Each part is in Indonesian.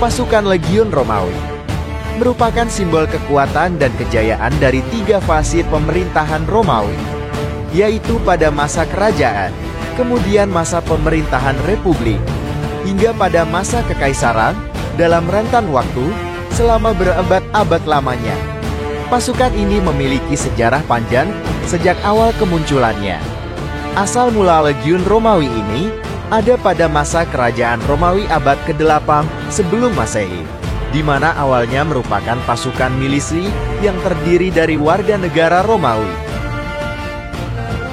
Pasukan Legiun Romawi merupakan simbol kekuatan dan kejayaan dari 3 fase pemerintahan Romawi, yaitu pada masa kerajaan, kemudian masa pemerintahan republik, hingga pada masa kekaisaran dalam rentan waktu selama berabad-abad lamanya. Pasukan ini memiliki sejarah panjang sejak awal kemunculannya. Asal mula Legiun Romawi ini ada pada masa kerajaan Romawi abad ke-8 sebelum Masehi, di mana awalnya merupakan pasukan milisi yang terdiri dari warga negara Romawi.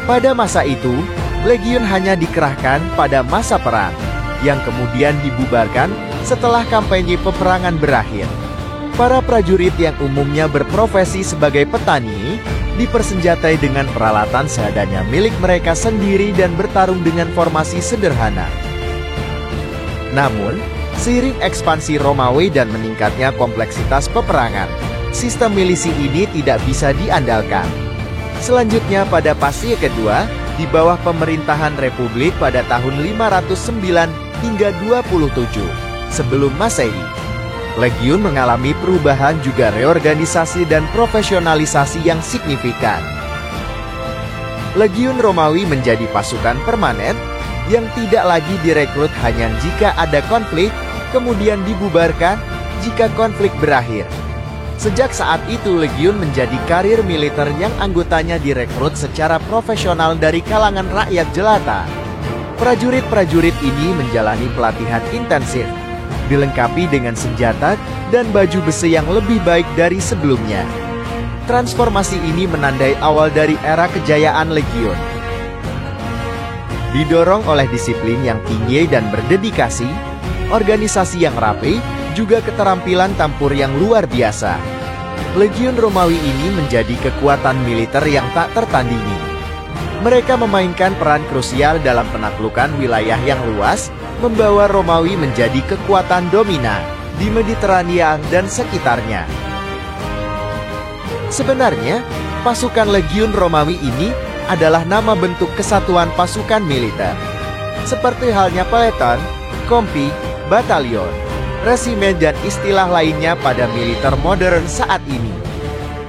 Pada masa itu, Legiun hanya dikerahkan pada masa perang, yang kemudian dibubarkan setelah kampanye peperangan berakhir. Para prajurit yang umumnya berprofesi sebagai petani, dipersenjatai dengan peralatan seadanya milik mereka sendiri dan bertarung dengan formasi sederhana. Namun, seiring ekspansi Romawi dan meningkatnya kompleksitas peperangan, sistem milisi ini tidak bisa diandalkan. Selanjutnya pada fase kedua, di bawah pemerintahan Republik pada tahun 509 hingga 27 sebelum Masehi, Legiun mengalami perubahan juga reorganisasi dan profesionalisasi yang signifikan. Legiun Romawi menjadi pasukan permanen yang tidak lagi direkrut hanya jika ada konflik, kemudian dibubarkan jika konflik berakhir. Sejak saat itu Legiun menjadi karir militer yang anggotanya direkrut secara profesional dari kalangan rakyat jelata. Prajurit-prajurit ini menjalani pelatihan intensif, dilengkapi dengan senjata dan baju besi yang lebih baik dari sebelumnya. Transformasi ini menandai awal dari era kejayaan Legiun. Didorong oleh disiplin yang tinggi dan berdedikasi, organisasi yang rapi, juga keterampilan tempur yang luar biasa, Legiun Romawi ini menjadi kekuatan militer yang tak tertandingi. Mereka memainkan peran krusial dalam penaklukan wilayah yang luas, membawa Romawi menjadi kekuatan dominan di Mediterania dan sekitarnya. Sebenarnya, pasukan Legiun Romawi ini adalah nama bentuk kesatuan pasukan militer, seperti halnya peleton, kompi, batalion, resimen dan istilah lainnya pada militer modern saat ini.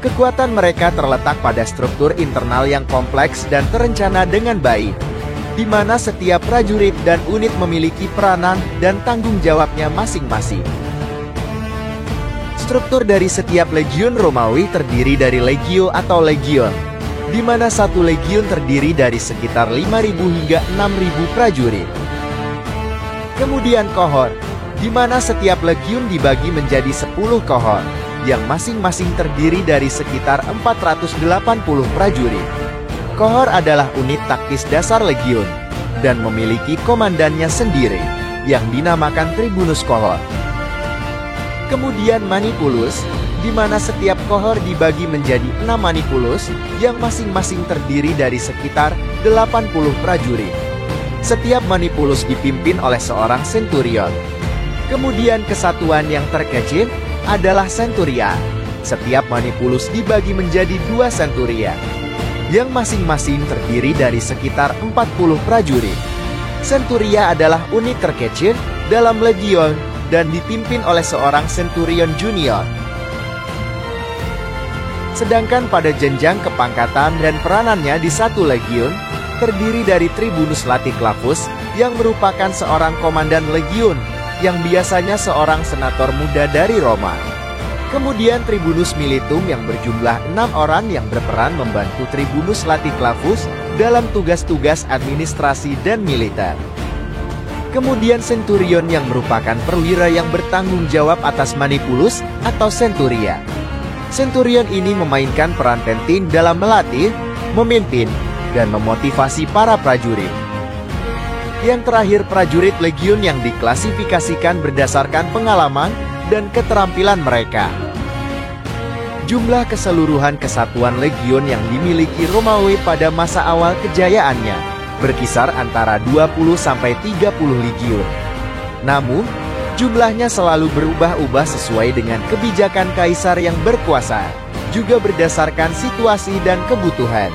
Kekuatan mereka terletak pada struktur internal yang kompleks dan terencana dengan baik, di mana setiap prajurit dan unit memiliki peranan dan tanggung jawabnya masing-masing. Struktur dari setiap legiun Romawi terdiri dari legio atau legion, di mana satu legiun terdiri dari sekitar 5.000 hingga 6.000 prajurit. Kemudian kohor, di mana setiap legiun dibagi menjadi 10 kohor, yang masing-masing terdiri dari sekitar 480 prajurit. Kohor adalah unit taktis dasar legiun, dan memiliki komandannya sendiri, yang dinamakan tribunus kohor. Kemudian manipulus, di mana setiap kohor dibagi menjadi 6 manipulus, yang masing-masing terdiri dari sekitar 80 prajurit. Setiap manipulus dipimpin oleh seorang centurion. Kemudian kesatuan yang terkecil adalah centuria. Setiap manipulus dibagi menjadi 2 centuria, yang masing-masing terdiri dari sekitar 40 prajurit. Centuria adalah unit terkecil dalam legion dan dipimpin oleh seorang centurion junior. Sedangkan pada jenjang kepangkatan dan peranannya di satu legiun, terdiri dari tribunus laticlavus yang merupakan seorang komandan legiun, yang biasanya seorang senator muda dari Roma. Kemudian tribunus militum yang berjumlah 6 orang yang berperan membantu tribunus laticlavus dalam tugas-tugas administrasi dan militer. Kemudian centurion yang merupakan perwira yang bertanggung jawab atas manipulus atau centuria. Centurion ini memainkan peran penting dalam melatih, memimpin, dan memotivasi para prajurit. Yang terakhir, prajurit legiun yang diklasifikasikan berdasarkan pengalaman dan keterampilan mereka. Jumlah keseluruhan kesatuan legiun yang dimiliki Romawi pada masa awal kejayaannya berkisar antara 20-30 legiun. Namun, jumlahnya selalu berubah-ubah sesuai dengan kebijakan kaisar yang berkuasa, juga berdasarkan situasi dan kebutuhan.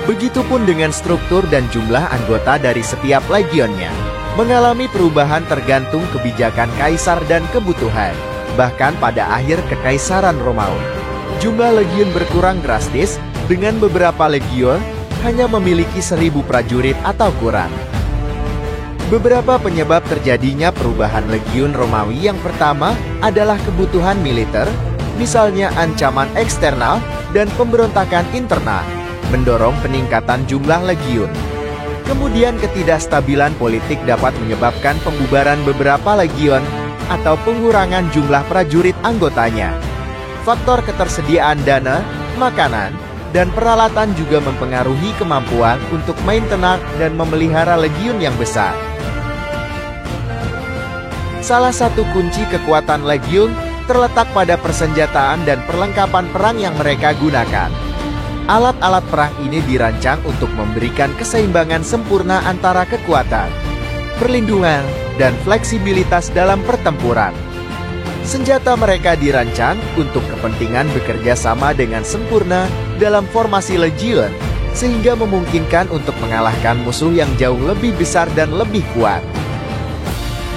Begitupun dengan struktur dan jumlah anggota dari setiap legionnya. mengalami perubahan tergantung kebijakan kaisar dan kebutuhan. Bahkan pada akhir Kekaisaran Romawi, jumlah legiun berkurang drastis, dengan beberapa legiun hanya memiliki 1.000 prajurit atau kurang. Beberapa penyebab terjadinya perubahan legiun Romawi yang pertama adalah kebutuhan militer, misalnya ancaman eksternal dan pemberontakan internal, mendorong peningkatan jumlah legiun. Kemudian ketidakstabilan politik dapat menyebabkan pembubaran beberapa legiun atau pengurangan jumlah prajurit anggotanya. Faktor ketersediaan dana, makanan, dan peralatan juga mempengaruhi kemampuan untuk maintenance dan memelihara legiun yang besar. Salah satu kunci kekuatan legiun terletak pada persenjataan dan perlengkapan perang yang mereka gunakan. Alat-alat perang ini dirancang untuk memberikan keseimbangan sempurna antara kekuatan, perlindungan, dan fleksibilitas dalam pertempuran. Senjata mereka dirancang untuk kepentingan bekerja sama dengan sempurna dalam formasi legiun, sehingga memungkinkan untuk mengalahkan musuh yang jauh lebih besar dan lebih kuat.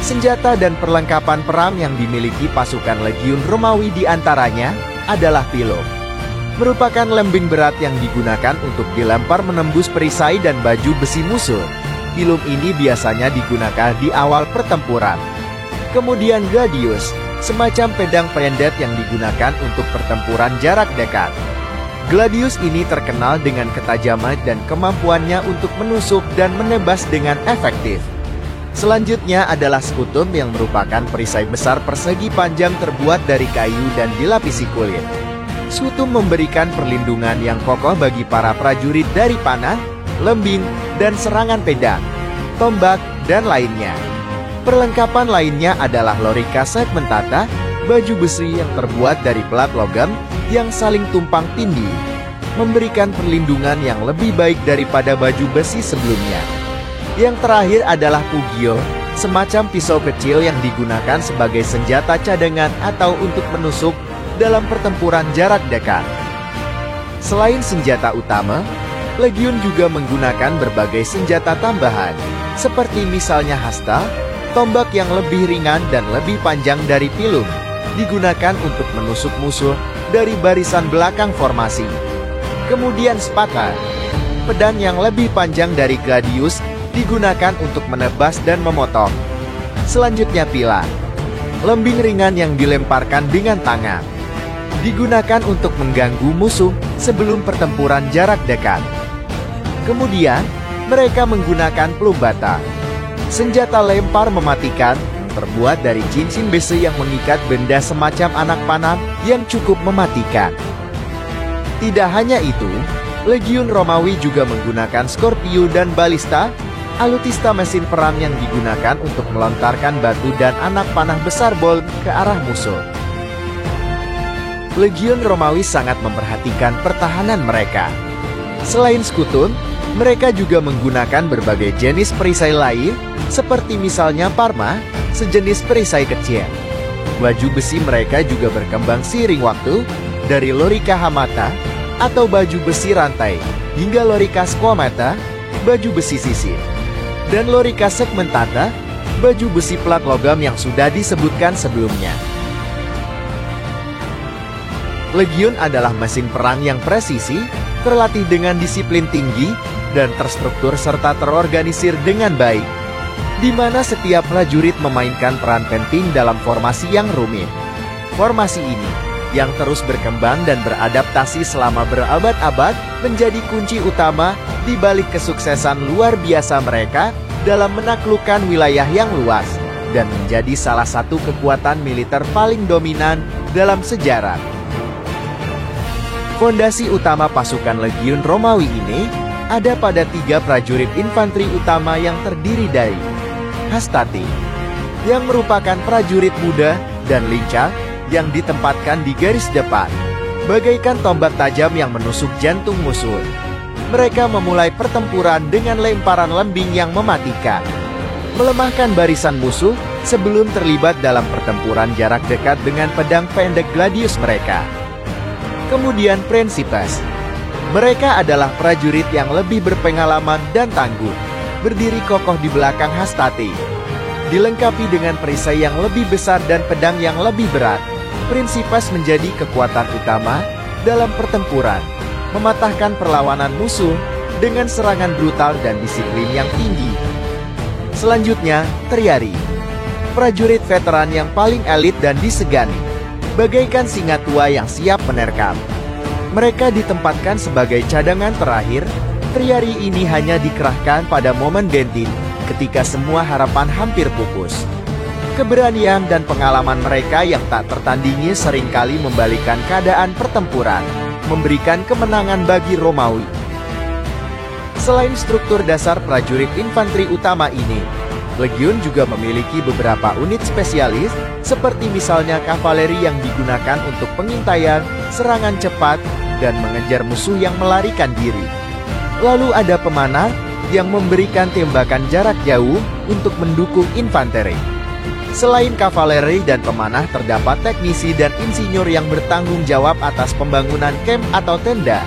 Senjata dan perlengkapan perang yang dimiliki pasukan legiun Romawi diantaranya adalah pilum, merupakan lembing berat yang digunakan untuk dilempar menembus perisai dan baju besi musuh. Pilum ini biasanya digunakan di awal pertempuran. Kemudian gladius, semacam pedang pendek yang digunakan untuk pertempuran jarak dekat. Gladius ini terkenal dengan ketajaman dan kemampuannya untuk menusuk dan menebas dengan efektif. Selanjutnya adalah skutum yang merupakan perisai besar persegi panjang terbuat dari kayu dan dilapisi kulit. Skutum memberikan perlindungan yang kokoh bagi para prajurit dari panah, lembing, dan serangan pedang, tombak, dan lainnya. Perlengkapan lainnya adalah lorica segmentata, baju besi yang terbuat dari pelat logam yang saling tumpang tindih, memberikan perlindungan yang lebih baik daripada baju besi sebelumnya. Yang terakhir adalah pugio, semacam pisau kecil yang digunakan sebagai senjata cadangan atau untuk menusuk dalam pertempuran jarak dekat. Selain senjata utama, legiun juga menggunakan berbagai senjata tambahan, seperti misalnya hasta, tombak yang lebih ringan dan lebih panjang dari pilum, digunakan untuk menusuk musuh dari barisan belakang formasi. Kemudian spata, pedang yang lebih panjang dari gladius, digunakan untuk menebas dan memotong. Selanjutnya pila, lembing ringan yang dilemparkan dengan tangan, digunakan untuk mengganggu musuh sebelum pertempuran jarak dekat. Kemudian, mereka menggunakan plumbata, senjata lempar mematikan, terbuat dari cincin besi yang mengikat benda semacam anak panah yang cukup mematikan. Tidak hanya itu, legiun Romawi juga menggunakan skorpiu dan balista, alutista mesin perang yang digunakan untuk melontarkan batu dan anak panah besar bol ke arah musuh. Legiun Romawi sangat memperhatikan pertahanan mereka. Selain skutum, mereka juga menggunakan berbagai jenis perisai lain, seperti misalnya parma, sejenis perisai kecil. Baju besi mereka juga berkembang seiring waktu, dari lorica hamata, atau baju besi rantai, hingga lorica squamata, baju besi sisir, dan lorica segmentata, baju besi plat logam yang sudah disebutkan sebelumnya. Legiun adalah mesin perang yang presisi, terlatih dengan disiplin tinggi, dan terstruktur serta terorganisir dengan baik, di mana setiap prajurit memainkan peran penting dalam formasi yang rumit. Formasi ini, yang terus berkembang dan beradaptasi selama berabad-abad, menjadi kunci utama di balik kesuksesan luar biasa mereka dalam menaklukkan wilayah yang luas, dan menjadi salah satu kekuatan militer paling dominan dalam sejarah. Fondasi utama pasukan legiun Romawi ini ada pada 3 prajurit infanteri utama yang terdiri dari hastati, yang merupakan prajurit muda dan lincah yang ditempatkan di garis depan, bagaikan tombak tajam yang menusuk jantung musuh. Mereka memulai pertempuran dengan lemparan lembing yang mematikan, melemahkan barisan musuh sebelum terlibat dalam pertempuran jarak dekat dengan pedang pendek gladius mereka. Kemudian Principes. Mereka adalah prajurit yang lebih berpengalaman dan tangguh. berdiri kokoh di belakang Hastati. Dilengkapi dengan perisai yang lebih besar dan pedang yang lebih berat, Prinsipas menjadi kekuatan utama dalam pertempuran, mematahkan perlawanan musuh dengan serangan brutal dan disiplin yang tinggi. Selanjutnya, Triarii, prajurit veteran yang paling elit dan disegani, bagaikan singa tua yang siap menerkam. Mereka ditempatkan sebagai cadangan terakhir. Triarii ini hanya dikerahkan pada momen genting, ketika semua harapan hampir pupus. Keberanian dan pengalaman mereka yang tak tertandingi seringkali membalikkan keadaan pertempuran, memberikan kemenangan bagi Romawi. Selain struktur dasar prajurit infanteri utama ini, legiun juga memiliki beberapa unit spesialis, seperti misalnya kavaleri yang digunakan untuk pengintaian, serangan cepat, dan mengejar musuh yang melarikan diri. Lalu ada pemanah yang memberikan tembakan jarak jauh untuk mendukung infanteri. Selain kavaleri dan pemanah, terdapat teknisi dan insinyur yang bertanggung jawab atas pembangunan kamp atau tenda,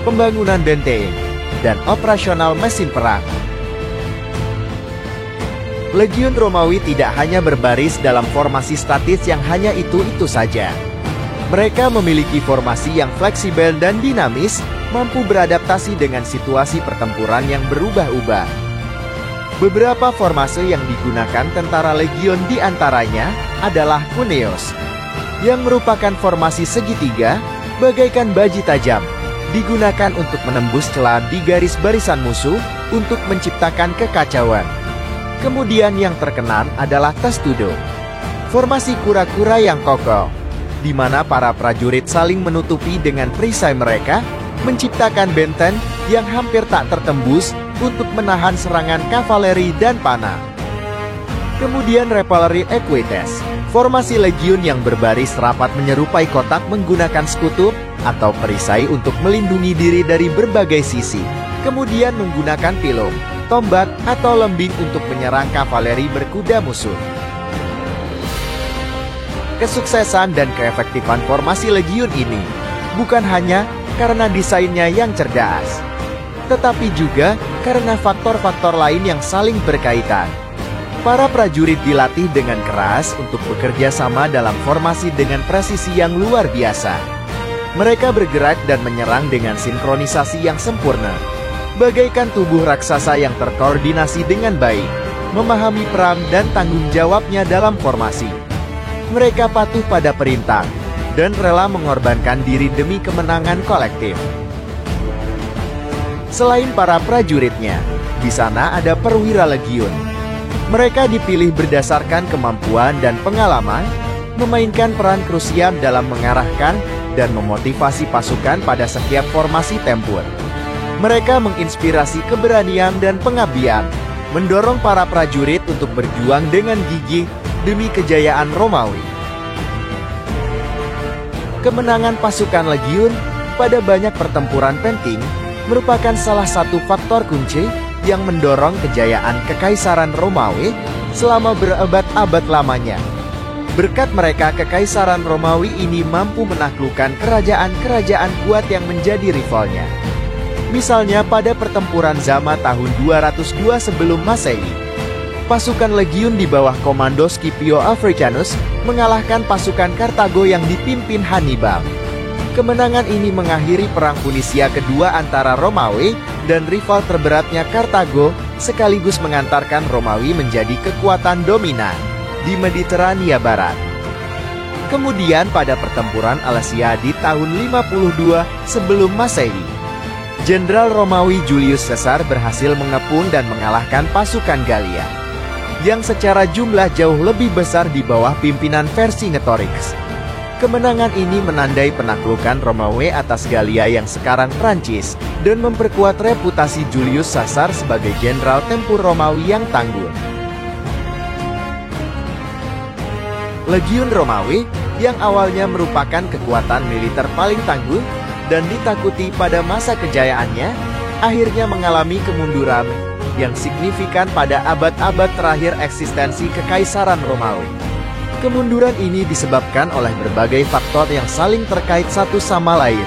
pembangunan benteng, dan operasional mesin perang. Legiun Romawi tidak hanya berbaris dalam formasi statis yang hanya itu-itu saja. Mereka memiliki formasi yang fleksibel dan dinamis, mampu beradaptasi dengan situasi pertempuran yang berubah-ubah. Beberapa formasi yang digunakan tentara legiun diantaranya adalah Cuneus, yang merupakan formasi segitiga, bagaikan baji tajam, digunakan untuk menembus celah di garis barisan musuh untuk menciptakan kekacauan. Kemudian yang terkenal adalah Testudo, formasi kura-kura yang kokoh, di mana para prajurit saling menutupi dengan perisai mereka, menciptakan benteng yang hampir tak tertembus untuk menahan serangan kavaleri dan panah. Kemudian Repelleri Equites, formasi legiun yang berbaris rapat menyerupai kotak menggunakan skutup atau perisai untuk melindungi diri dari berbagai sisi. Kemudian menggunakan pilum, tombak, atau lembing untuk menyerang kavaleri berkuda musuh. Kesuksesan dan keefektifan formasi legiun ini bukan hanya karena desainnya yang cerdas, tetapi juga karena faktor-faktor lain yang saling berkaitan. Para prajurit dilatih dengan keras untuk bekerja sama dalam formasi dengan presisi yang luar biasa. Mereka bergerak dan menyerang dengan sinkronisasi yang sempurna, bagaikan tubuh raksasa yang terkoordinasi dengan baik, memahami peran dan tanggung jawabnya dalam formasi. Mereka patuh pada perintah dan rela mengorbankan diri demi kemenangan kolektif. Selain para prajuritnya, di sana ada perwira legiun. Mereka dipilih berdasarkan kemampuan dan pengalaman, memainkan peran krusial dalam mengarahkan dan memotivasi pasukan pada setiap formasi tempur. Mereka menginspirasi keberanian dan pengabdian, mendorong para prajurit untuk berjuang dengan gigih demi kejayaan Romawi. Kemenangan pasukan legiun pada banyak pertempuran penting merupakan salah satu faktor kunci yang mendorong kejayaan Kekaisaran Romawi selama berabad-abad lamanya. Berkat mereka, Kekaisaran Romawi ini mampu menaklukkan kerajaan-kerajaan kuat yang menjadi rivalnya. Misalnya pada pertempuran Zama tahun 202 sebelum Masehi, pasukan legiun di bawah komando Scipio Africanus mengalahkan pasukan Kartago yang dipimpin Hannibal. Kemenangan ini mengakhiri Perang Punisia kedua antara Romawi dan rival terberatnya Kartago, sekaligus mengantarkan Romawi menjadi kekuatan dominan di Mediterania Barat. Kemudian pada pertempuran Alesia di tahun 52 sebelum Masehi, Jenderal Romawi Julius Caesar berhasil mengepung dan mengalahkan pasukan Galia, yang secara jumlah jauh lebih besar di bawah pimpinan Vercingetorix. Kemenangan ini menandai penaklukan Romawi atas Galia yang sekarang Prancis dan memperkuat reputasi Julius Caesar sebagai jenderal tempur Romawi yang tangguh. Legiun Romawi yang awalnya merupakan kekuatan militer paling tangguh dan ditakuti pada masa kejayaannya, akhirnya mengalami kemunduran yang signifikan pada abad-abad terakhir eksistensi Kekaisaran Romawi. Kemunduran ini disebabkan oleh berbagai faktor yang saling terkait satu sama lain.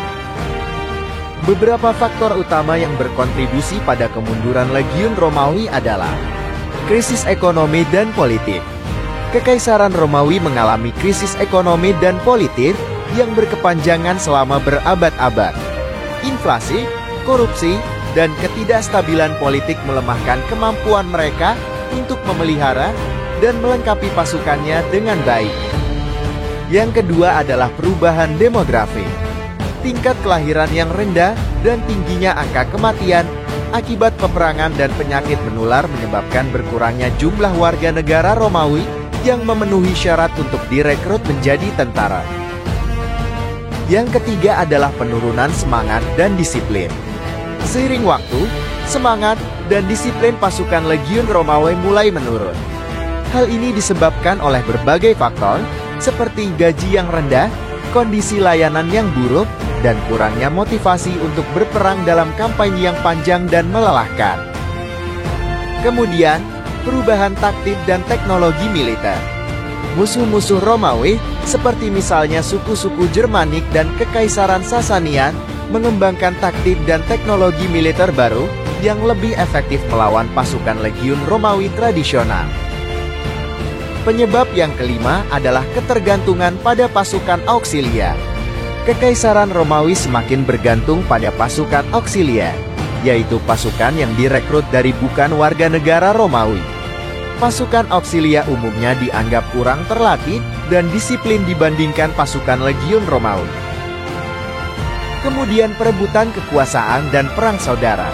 Beberapa faktor utama yang berkontribusi pada kemunduran legiun Romawi adalah krisis ekonomi dan politik. Kekaisaran Romawi mengalami krisis ekonomi dan politik yang berkepanjangan selama berabad-abad. Inflasi, korupsi, dan ketidakstabilan politik melemahkan kemampuan mereka untuk memelihara dan melengkapi pasukannya dengan baik. Yang kedua adalah perubahan demografi. Tingkat kelahiran yang rendah dan tingginya angka kematian akibat peperangan dan penyakit menular menyebabkan berkurangnya jumlah warga negara Romawi yang memenuhi syarat untuk direkrut menjadi tentara. Yang ketiga adalah penurunan semangat dan disiplin. Seiring waktu, semangat dan disiplin pasukan legiun Romawi mulai menurun. Hal ini disebabkan oleh berbagai faktor, seperti gaji yang rendah, kondisi layanan yang buruk, dan kurangnya motivasi untuk berperang dalam kampanye yang panjang dan melelahkan. Kemudian, perubahan taktik dan teknologi militer. Musuh-musuh Romawi, seperti misalnya suku-suku Germanik dan Kekaisaran Sasanian, mengembangkan taktik dan teknologi militer baru yang lebih efektif melawan pasukan legiun Romawi tradisional. Penyebab yang kelima adalah ketergantungan pada pasukan auxiliar. Kekaisaran Romawi semakin bergantung pada pasukan auxiliar, yaitu pasukan yang direkrut dari bukan warga negara Romawi. Pasukan auxiliar umumnya dianggap kurang terlatih dan disiplin dibandingkan pasukan legiun Romawi. Kemudian perebutan kekuasaan dan perang saudara.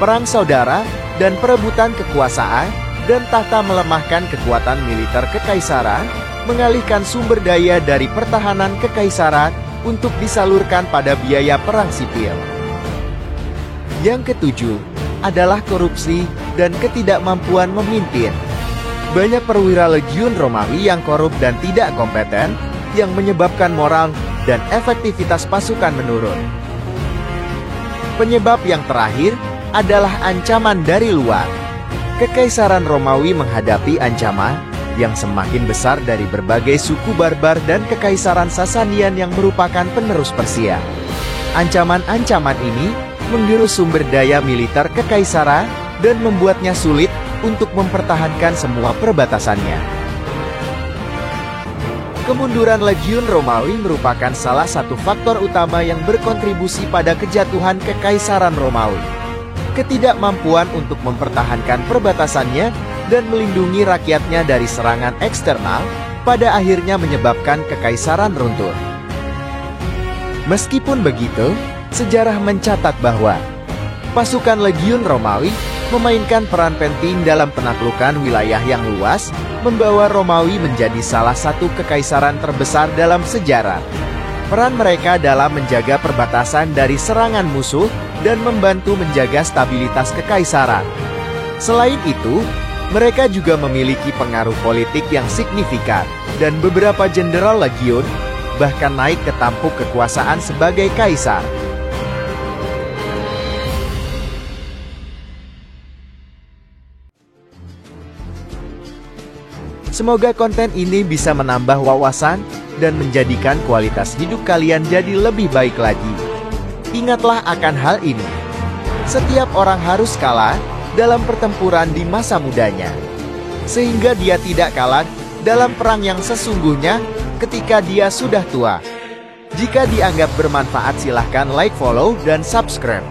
Perang saudara dan perebutan kekuasaan dan tahta melemahkan kekuatan militer kekaisaran, mengalihkan sumber daya dari pertahanan kekaisaran untuk disalurkan pada biaya perang sipil. Yang ketujuh adalah korupsi dan ketidakmampuan memimpin. Banyak perwira legiun Romawi yang korup dan tidak kompeten, yang menyebabkan moral dan efektivitas pasukan menurun. Penyebab yang terakhir adalah ancaman dari luar. Kekaisaran Romawi menghadapi ancaman yang semakin besar dari berbagai suku barbar dan Kekaisaran Sasanian yang merupakan penerus Persia. Ancaman-ancaman ini menggerus sumber daya militer kekaisaran dan membuatnya sulit untuk mempertahankan semua perbatasannya. Kemunduran legiun Romawi merupakan salah satu faktor utama yang berkontribusi pada kejatuhan Kekaisaran Romawi. Ketidakmampuan untuk mempertahankan perbatasannya dan melindungi rakyatnya dari serangan eksternal, pada akhirnya menyebabkan kekaisaran runtuh. Meskipun begitu, sejarah mencatat bahwa pasukan legiun Romawi memainkan peran penting dalam penaklukan wilayah yang luas, membawa Romawi menjadi salah satu kekaisaran terbesar dalam sejarah. Peran mereka dalam menjaga perbatasan dari serangan musuh dan membantu menjaga stabilitas kekaisaran. Selain itu, mereka juga memiliki pengaruh politik yang signifikan, dan beberapa jenderal legiun bahkan naik ke tampuk kekuasaan sebagai kaisar. Semoga konten ini bisa menambah wawasan dan menjadikan kualitas hidup kalian jadi lebih baik lagi. Ingatlah akan hal ini. Setiap orang harus kalah dalam pertempuran di masa mudanya, sehingga dia tidak kalah dalam perang yang sesungguhnya ketika dia sudah tua. Jika dianggap bermanfaat, silahkan like, follow, dan subscribe.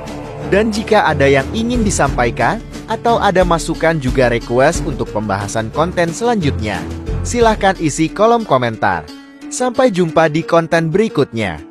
Dan jika ada yang ingin disampaikan atau ada masukan juga request untuk pembahasan konten selanjutnya, silahkan isi kolom komentar. Sampai jumpa di konten berikutnya.